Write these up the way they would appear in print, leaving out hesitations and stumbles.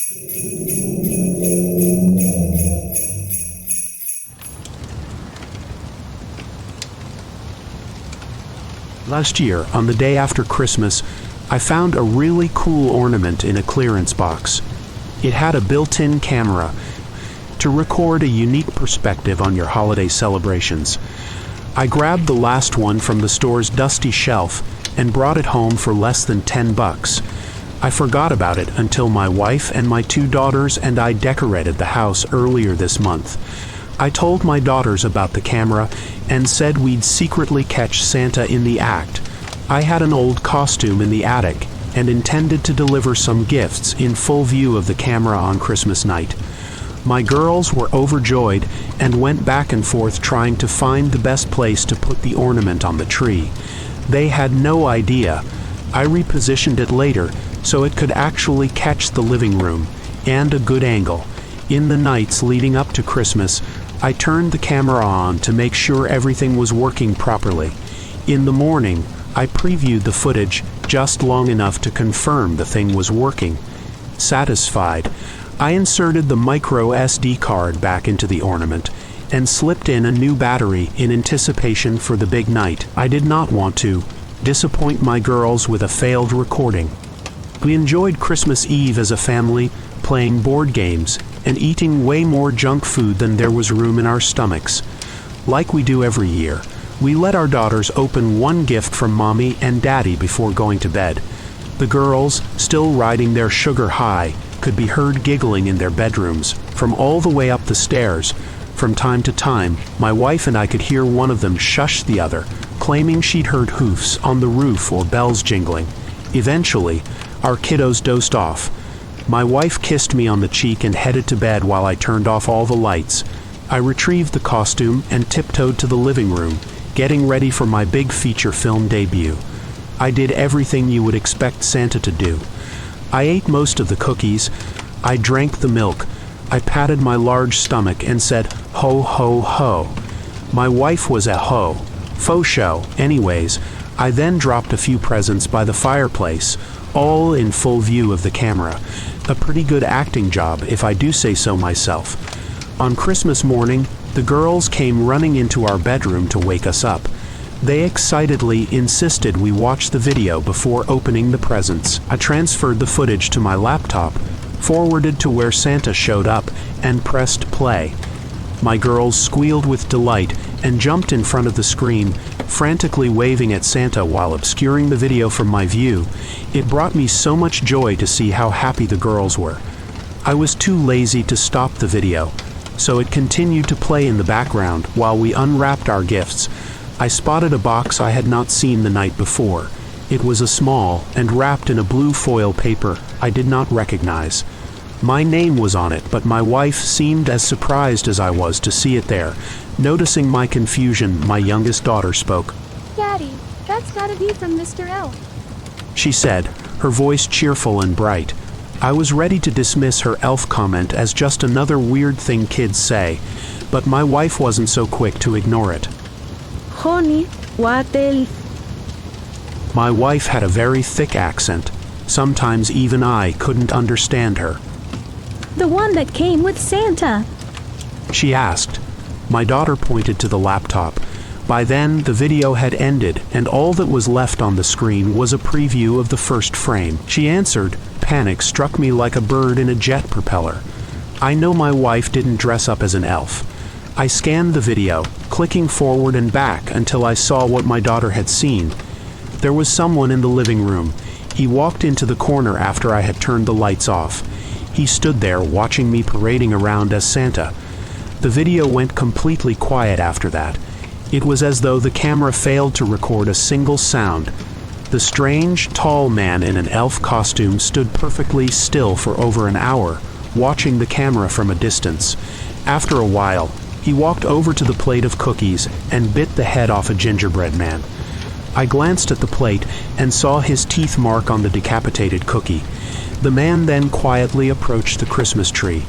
Last year, on the day after Christmas, I found a really cool ornament in a clearance box. It had a built-in camera to record a unique perspective on your holiday celebrations. I grabbed the last one from the store's dusty shelf and brought it home for less than $10. I forgot about it until my wife and my 2 daughters and I decorated the house earlier this month. I told my daughters about the camera and said we'd secretly catch Santa in the act. I had an old costume in the attic and intended to deliver some gifts in full view of the camera on Christmas night. My girls were overjoyed and went back and forth trying to find the best place to put the ornament on the tree. They had no idea. I repositioned it later so it could actually catch the living room and a good angle. In the nights leading up to Christmas, I turned the camera on to make sure everything was working properly. In the morning, I previewed the footage just long enough to confirm the thing was working. Satisfied, I inserted the micro SD card back into the ornament and slipped in a new battery in anticipation for the big night. I did not want to disappoint my girls with a failed recording. We enjoyed Christmas Eve as a family, playing board games and eating way more junk food than there was room in our stomachs. Like we do every year, we let our daughters open one gift from Mommy and Daddy before going to bed. The girls, still riding their sugar high, could be heard giggling in their bedrooms from all the way up the stairs. From time to time, my wife and I could hear one of them shush the other, claiming she'd heard hoofs on the roof or bells jingling. Eventually, our kiddos dozed off. My wife kissed me on the cheek and headed to bed while I turned off all the lights. I retrieved the costume and tiptoed to the living room, getting ready for my big feature film debut. I did everything you would expect Santa to do. I ate most of the cookies. I drank the milk. I patted my large stomach and said, "Ho, ho, ho." My wife was a ho. Faux show, anyways. I then dropped a few presents by the fireplace, all in full view of the camera. A pretty good acting job, if I do say so myself. On Christmas morning, the girls came running into our bedroom to wake us up. They excitedly insisted we watch the video before opening the presents. I transferred the footage to my laptop, forwarded to where Santa showed up, and pressed play. My girls squealed with delight and jumped in front of the screen, frantically waving at Santa while obscuring the video from my view. It brought me so much joy to see how happy the girls were. I was too lazy to stop the video, so it continued to play in the background while we unwrapped our gifts. I spotted a box I had not seen the night before. It was a small and wrapped in a blue foil paper I did not recognize. My name was on it, but my wife seemed as surprised as I was to see it there. Noticing my confusion, my youngest daughter spoke. "Daddy, that's gotta be from Mr. Elf," she said, her voice cheerful and bright. I was ready to dismiss her elf comment as just another weird thing kids say, but my wife wasn't so quick to ignore it. "Honey, what elf?" My wife had a very thick accent. Sometimes even I couldn't understand her. "The one that came with Santa," she asked. My daughter pointed to the laptop. By then, the video had ended, and all that was left on the screen was a preview of the first frame. She answered. Panic struck me like a bird in a jet propeller. I know my wife didn't dress up as an elf. I scanned the video, clicking forward and back until I saw what my daughter had seen. There was someone in the living room. He walked into the corner after I had turned the lights off. He stood there watching me parading around as Santa. The video went completely quiet after that. It was as though the camera failed to record a single sound. The strange, tall man in an elf costume stood perfectly still for over an hour, watching the camera from a distance. After a while, he walked over to the plate of cookies and bit the head off a gingerbread man. I glanced at the plate and saw his teeth mark on the decapitated cookie. The man then quietly approached the Christmas tree.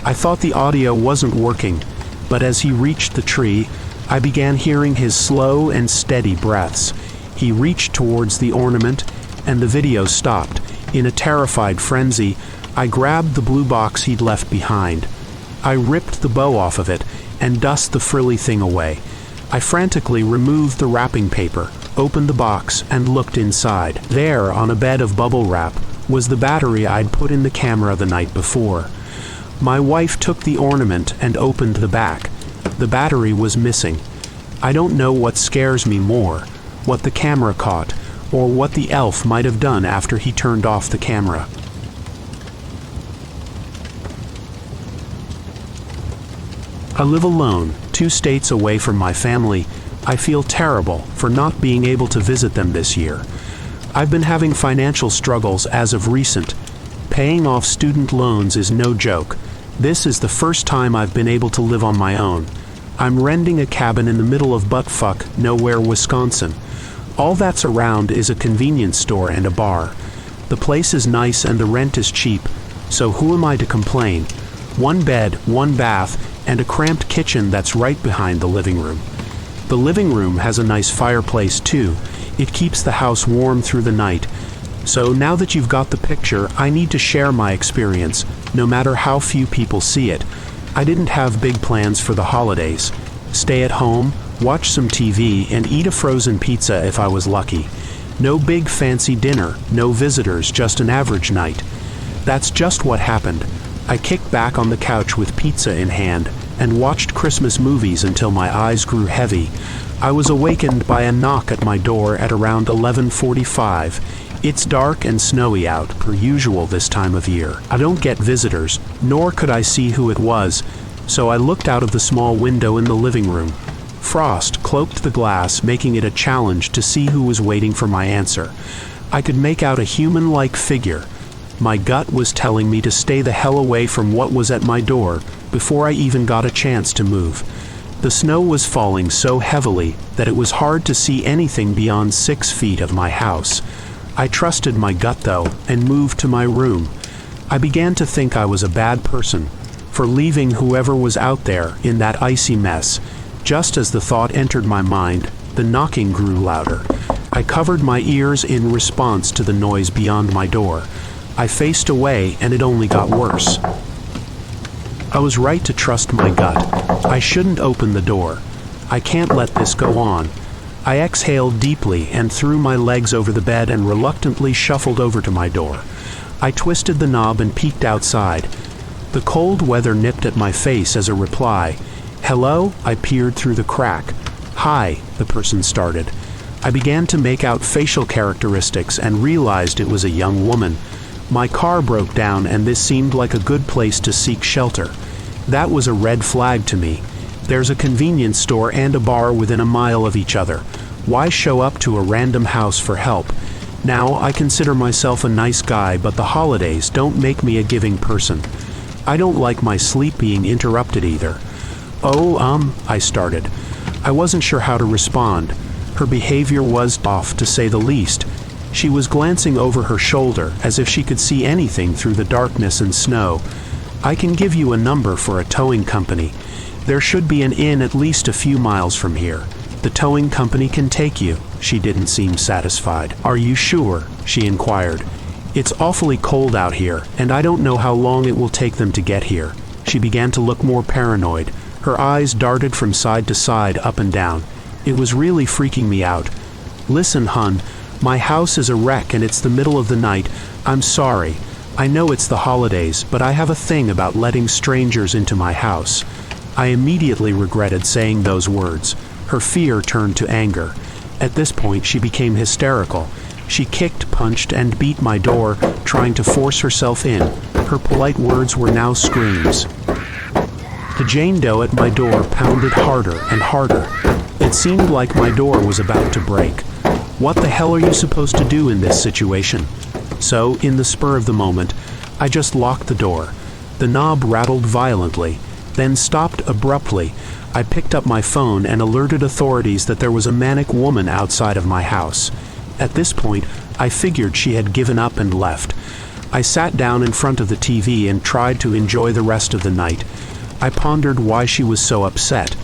I thought the audio wasn't working, but as he reached the tree, I began hearing his slow and steady breaths. He reached towards the ornament, and the video stopped. In a terrified frenzy, I grabbed the blue box he'd left behind. I ripped the bow off of it and dusted the frilly thing away. I frantically removed the wrapping paper, opened the box, and looked inside. There, on a bed of bubble wrap, was the battery I'd put in the camera the night before. My wife took the ornament and opened the back. The battery was missing. I don't know what scares me more, what the camera caught, or what the elf might have done after he turned off the camera. I live alone, 2 states away from my family. I feel terrible for not being able to visit them this year. I've been having financial struggles as of recent. Paying off student loans is no joke. This is the first time I've been able to live on my own. I'm renting a cabin in the middle of buttfuck nowhere, Wisconsin. All that's around is a convenience store and a bar. The place is nice and the rent is cheap, so who am I to complain? 1 bed, 1 bath, and a cramped kitchen that's right behind the living room. The living room has a nice fireplace too. It keeps the house warm through the night. So now that you've got the picture, I need to share my experience, no matter how few people see it. I didn't have big plans for the holidays. Stay at home, watch some TV, and eat a frozen pizza if I was lucky. No big fancy dinner, no visitors, just an average night. That's just what happened. I kicked back on the couch with pizza in hand and watched Christmas movies until my eyes grew heavy. I was awakened by a knock at my door at around 11:45. It's dark and snowy out, per usual this time of year. I don't get visitors, nor could I see who it was, so I looked out of the small window in the living room. Frost cloaked the glass, making it a challenge to see who was waiting for my answer. I could make out a human-like figure. My gut was telling me to stay the hell away from what was at my door before I even got a chance to move. The snow was falling so heavily that it was hard to see anything beyond 6 feet of my house. I trusted my gut, though, and moved to my room. I began to think I was a bad person for leaving whoever was out there in that icy mess. Just as the thought entered my mind, the knocking grew louder. I covered my ears in response to the noise beyond my door. I faced away, and it only got worse. I was right to trust my gut. I shouldn't open the door. I can't let this go on. I exhaled deeply and threw my legs over the bed and reluctantly shuffled over to my door. I twisted the knob and peeked outside. The cold weather nipped at my face as a reply. "Hello?" I peered through the crack. "Hi," the person started. I began to make out facial characteristics and realized it was a young woman. My car broke down and this seemed like a good place to seek shelter. That was a red flag to me. There's a convenience store and a bar within a mile of each other. Why show up to a random house for help? Now, I consider myself a nice guy, but the holidays don't make me a giving person. I don't like my sleep being interrupted either. I started. I wasn't sure how to respond. Her behavior was off, to say the least. She was glancing over her shoulder as if she could see anything through the darkness and snow. "I can give you a number for a towing company. There should be an inn at least a few miles from here. The towing company can take you." She didn't seem satisfied. "Are you sure?" she inquired. "It's awfully cold out here, and I don't know how long it will take them to get here." She began to look more paranoid. Her eyes darted from side to side, up and down. It was really freaking me out. "Listen, hun, my house is a wreck and it's the middle of the night. I'm sorry. I know it's the holidays, but I have a thing about letting strangers into my house." I immediately regretted saying those words. Her fear turned to anger. At this point, she became hysterical. She kicked, punched, and beat my door, trying to force herself in. Her polite words were now screams. The Jane Doe at my door pounded harder and harder. It seemed like my door was about to break. What the hell are you supposed to do in this situation? So, in the spur of the moment, I just locked the door. The knob rattled violently, then stopped abruptly. I picked up my phone and alerted authorities that there was a manic woman outside of my house. At this point, I figured she had given up and left. I sat down in front of the TV and tried to enjoy the rest of the night. I pondered why she was so upset.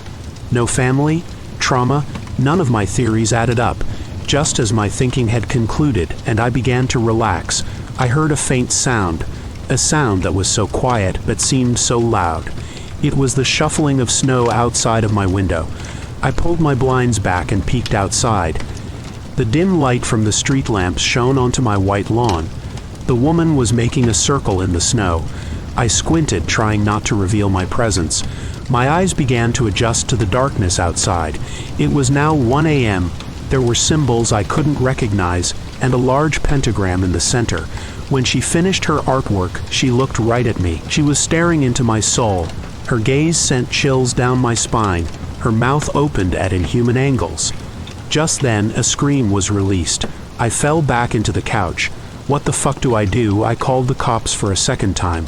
No family? Trauma? None of my theories added up. Just as my thinking had concluded and I began to relax, I heard a faint sound. a sound that was so quiet but seemed so loud. It was the shuffling of snow outside of my window. I pulled my blinds back and peeked outside. The dim light from the street lamps shone onto my white lawn. The woman was making a circle in the snow. I squinted, trying not to reveal my presence. My eyes began to adjust to the darkness outside. It was now 1 a.m. There were symbols I couldn't recognize and a large pentagram in the center. When she finished her artwork, she looked right at me. She was staring into my soul. Her gaze sent chills down my spine. Her mouth opened at inhuman angles. Just then, a scream was released. I fell back into the couch. What the fuck do? I called the cops for a second time.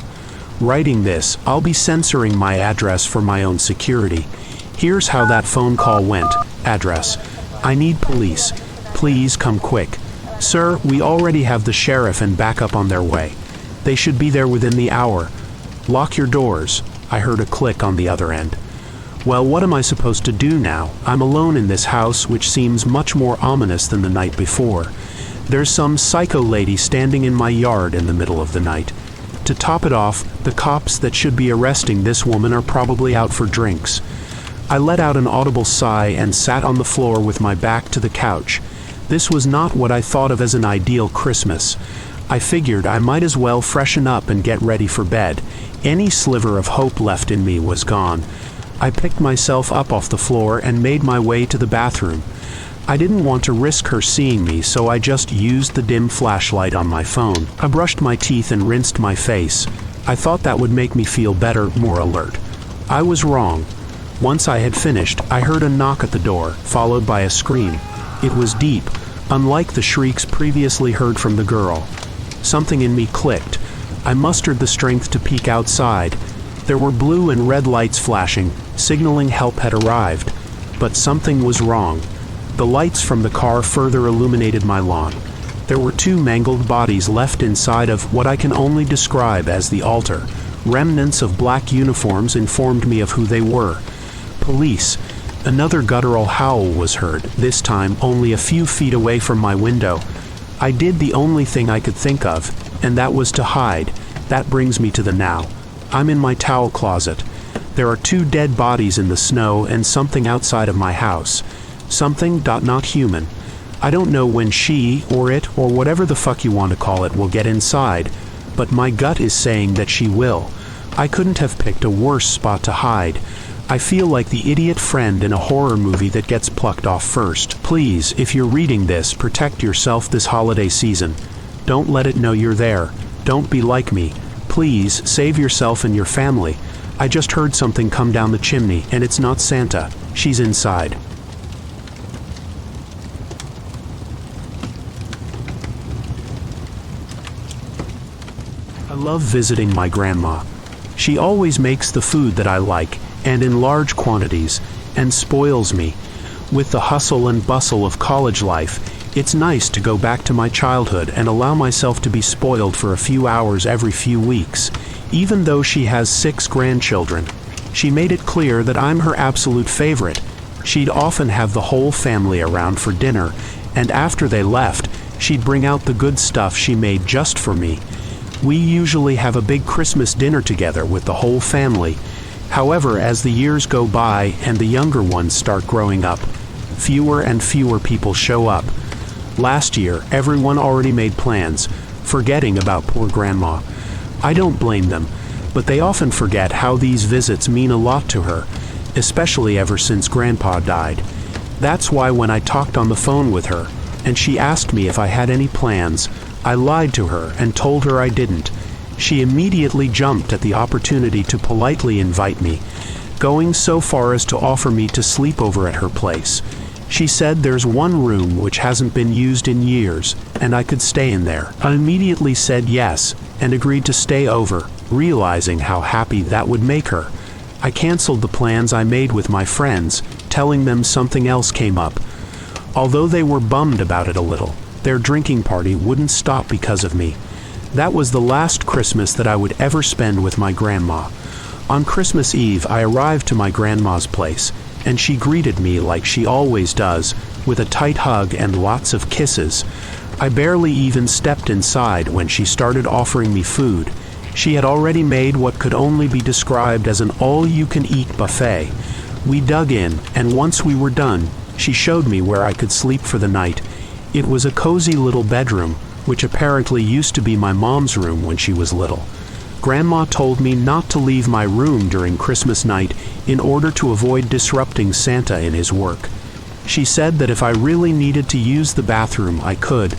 Writing this, I'll be censoring my address for my own security. Here's how that phone call went. Address: I need police. Please come quick. Sir, we already have the sheriff and backup on their way. They should be there within the hour. Lock your doors. I heard a click on the other end. Well, what am I supposed to do now? I'm alone in this house, which seems much more ominous than the night before. There's some psycho lady standing in my yard in the middle of the night. To top it off, the cops that should be arresting this woman are probably out for drinks. I let out an audible sigh and sat on the floor with my back to the couch. This was not what I thought of as an ideal Christmas. I figured I might as well freshen up and get ready for bed. Any sliver of hope left in me was gone. I picked myself up off the floor and made my way to the bathroom. I didn't want to risk her seeing me, so I just used the dim flashlight on my phone. I brushed my teeth and rinsed my face. I thought that would make me feel better, more alert. I was wrong. Once I had finished, I heard a knock at the door, followed by a scream. It was deep, unlike the shrieks previously heard from the girl. Something in me clicked. I mustered the strength to peek outside. There were blue and red lights flashing, signaling help had arrived. But something was wrong. The lights from the car further illuminated my lawn. There were 2 mangled bodies left inside of what I can only describe as the altar. Remnants of black uniforms informed me of who they were. Police. Another guttural howl was heard, this time only a few feet away from my window. I did the only thing I could think of, and that was to hide. That brings me to the now. I'm in my towel closet. There are 2 dead bodies in the snow and something outside of my house. Something not human. I don't know when she, or it, or whatever the fuck you want to call it, will get inside, but my gut is saying that she will. I couldn't have picked a worse spot to hide. I feel like the idiot friend in a horror movie that gets plucked off first. Please, if you're reading this, protect yourself this holiday season. Don't let it know you're there. Don't be like me. Please, save yourself and your family. I just heard something come down the chimney, and it's not Santa. She's inside. I love visiting my grandma. She always makes the food that I like, and in large quantities, and spoils me. With the hustle and bustle of college life, it's nice to go back to my childhood and allow myself to be spoiled for a few hours every few weeks. Even though she has 6 grandchildren, she made it clear that I'm her absolute favorite. She'd often have the whole family around for dinner, and after they left, she'd bring out the good stuff she made just for me. We usually have a big Christmas dinner together with the whole family. However, as the years go by and the younger ones start growing up, fewer and fewer people show up. Last year, everyone already made plans, forgetting about poor Grandma. I don't blame them, but they often forget how these visits mean a lot to her, especially ever since Grandpa died. That's why when I talked on the phone with her, and she asked me if I had any plans, I lied to her and told her I didn't. She immediately jumped at the opportunity to politely invite me, going so far as to offer me to sleep over at her place. She said there's one room which hasn't been used in years, and I could stay in there. I immediately said yes, and agreed to stay over, realizing how happy that would make her. I canceled the plans I made with my friends, telling them something else came up. Although they were bummed about it a little, their drinking party wouldn't stop because of me. That was the last Christmas that I would ever spend with my grandma. On Christmas Eve, I arrived to my grandma's place, and she greeted me like she always does, with a tight hug and lots of kisses. I barely even stepped inside when she started offering me food. She had already made what could only be described as an all-you-can-eat buffet. We dug in, and once we were done, she showed me where I could sleep for the night. It was a cozy little bedroom, which apparently used to be my mom's room when she was little. Grandma told me not to leave my room during Christmas night in order to avoid disrupting Santa in his work. She said that if I really needed to use the bathroom, I could,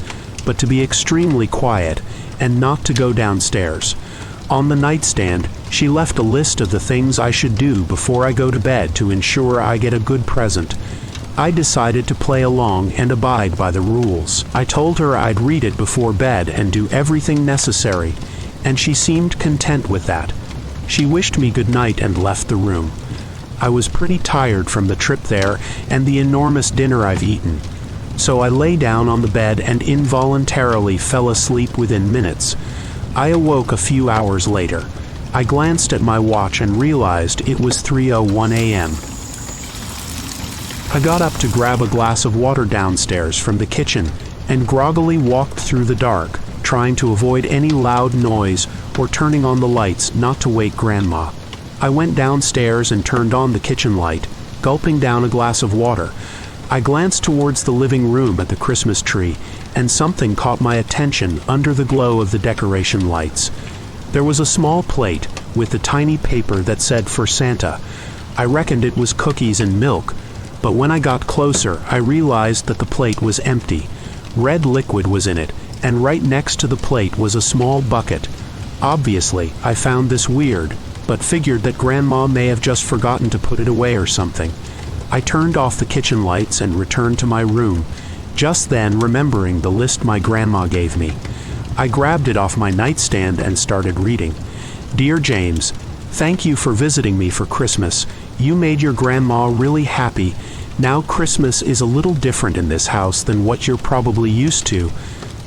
but to be extremely quiet and not to go downstairs. On the nightstand, she left a list of the things I should do before I go to bed to ensure I get a good present. I decided to play along and abide by the rules. I told her I'd read it before bed and do everything necessary, and she seemed content with that. She wished me good night and left the room. I was pretty tired from the trip there and the enormous dinner I've eaten, so I lay down on the bed and involuntarily fell asleep within minutes. I awoke a few hours later. I glanced at my watch and realized it was 3:01 a.m. I got up to grab a glass of water downstairs from the kitchen and groggily walked through the dark, trying to avoid any loud noise or turning on the lights not to wake Grandma. I went downstairs and turned on the kitchen light, gulping down a glass of water. I glanced towards the living room at the Christmas tree, and something caught my attention under the glow of the decoration lights. There was a small plate with a tiny paper that said "For Santa." I reckoned it was cookies and milk, but when I got closer, I realized that the plate was empty. Red liquid was in it, and right next to the plate was a small bucket. Obviously, I found this weird, but figured that Grandma may have just forgotten to put it away or something. I turned off the kitchen lights and returned to my room, just then remembering the list my grandma gave me. I grabbed it off my nightstand and started reading. "Dear James, thank you for visiting me for Christmas. You made your grandma really happy. Now Christmas is a little different in this house than what you're probably used to,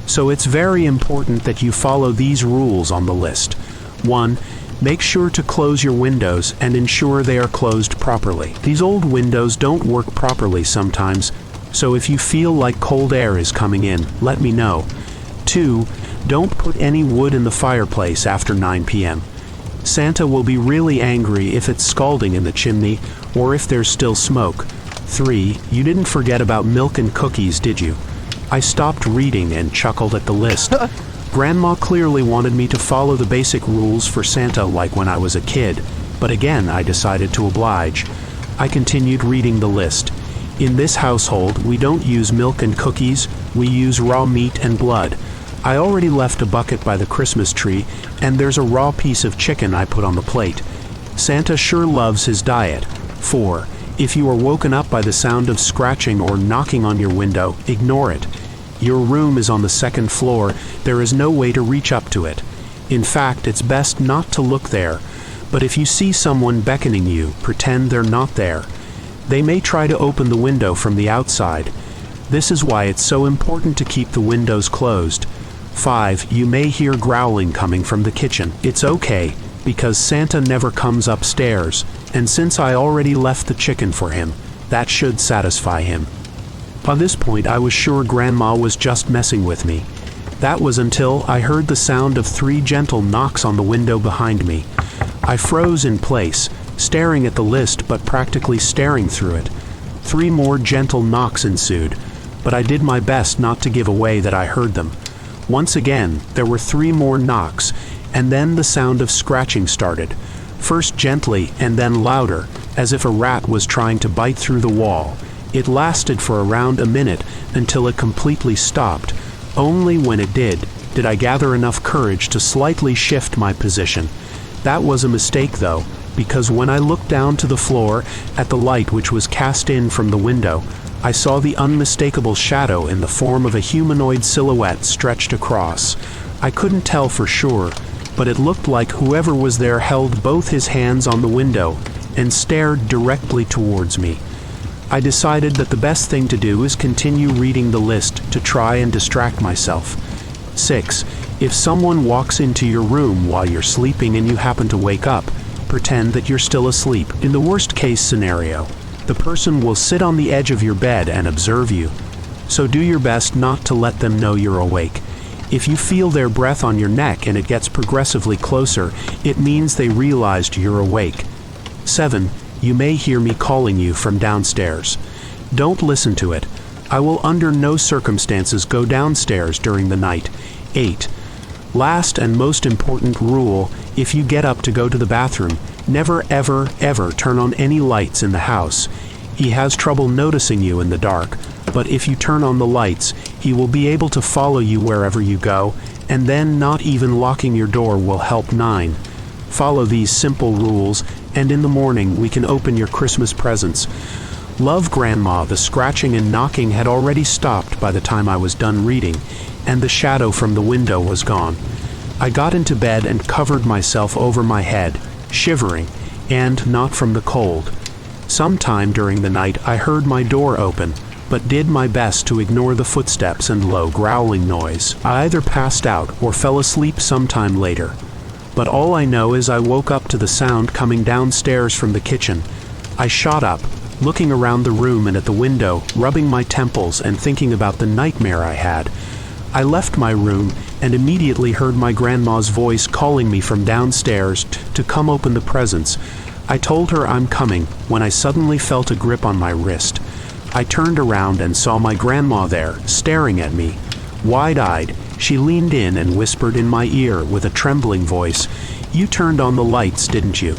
so it's very important that you follow these rules on the list. 1. Make sure to close your windows and ensure they are closed properly. These old windows don't work properly sometimes, so if you feel like cold air is coming in, let me know. 2. Don't put any wood in the fireplace after 9 p.m. Santa will be really angry if it's scalding in the chimney or if there's still smoke. 3. You didn't forget about milk and cookies, did you?" I stopped reading and chuckled at the list. Grandma clearly wanted me to follow the basic rules for Santa like when I was a kid, but again I decided to oblige. I continued reading the list. "In this household, we don't use milk and cookies, we use raw meat and blood. I already left a bucket by the Christmas tree, and there's a raw piece of chicken I put on the plate. Santa sure loves his diet. 4. If you are woken up by the sound of scratching or knocking on your window, ignore it. Your room is on the second floor. There is no way to reach up to it. In fact, it's best not to look there. But if you see someone beckoning you, pretend they're not there. They may try to open the window from the outside. This is why it's so important to keep the windows closed. 5. You may hear growling coming from the kitchen. It's okay, because Santa never comes upstairs, and since I already left the chicken for him, that should satisfy him." By this point, I was sure Grandma was just messing with me. That was until I heard the sound of 3 gentle knocks on the window behind me. I froze in place, staring at the list but practically staring through it. 3 more gentle knocks ensued, but I did my best not to give away that I heard them. Once again, there were 3 more knocks, and then the sound of scratching started, first gently and then louder, as if a rat was trying to bite through the wall. It lasted for around a minute until it completely stopped. Only when it did I gather enough courage to slightly shift my position. That was a mistake though, because when I looked down to the floor at the light which was cast in from the window, I saw the unmistakable shadow in the form of a humanoid silhouette stretched across. I couldn't tell for sure, but it looked like whoever was there held both his hands on the window and stared directly towards me. I decided that the best thing to do is continue reading the list to try and distract myself. 6. If someone walks into your room while you're sleeping and you happen to wake up, pretend that you're still asleep. In the worst case scenario, the person will sit on the edge of your bed and observe you, so do your best not to let them know you're awake. If you feel their breath on your neck and it gets progressively closer, it means they realized you're awake. 7. You may hear me calling you from downstairs. Don't listen to it. I will under no circumstances go downstairs during the night. 8. Last and most important rule, if you get up to go to the bathroom, never ever ever turn on any lights in the house. He has trouble noticing you in the dark, but if you turn on the lights, he will be able to follow you wherever you go, and then not even locking your door will help. 9. Follow these simple rules, and in the morning we can open your Christmas presents. Love, Grandma. The scratching and knocking had already stopped by the time I was done reading, and the shadow from the window was gone. I got into bed and covered myself over my head, shivering, and not from the cold. Sometime during the night I heard my door open, but did my best to ignore the footsteps and low growling noise. I either passed out or fell asleep sometime later. But all I know is I woke up to the sound coming downstairs from the kitchen. I shot up, looking around the room and at the window, rubbing my temples and thinking about the nightmare I had. I left my room and immediately heard my grandma's voice calling me from downstairs to come open the presents. I told her I'm coming when I suddenly felt a grip on my wrist. I turned around and saw my grandma there, staring at me. Wide-eyed, she leaned in and whispered in my ear with a trembling voice, "You turned on the lights, didn't you?"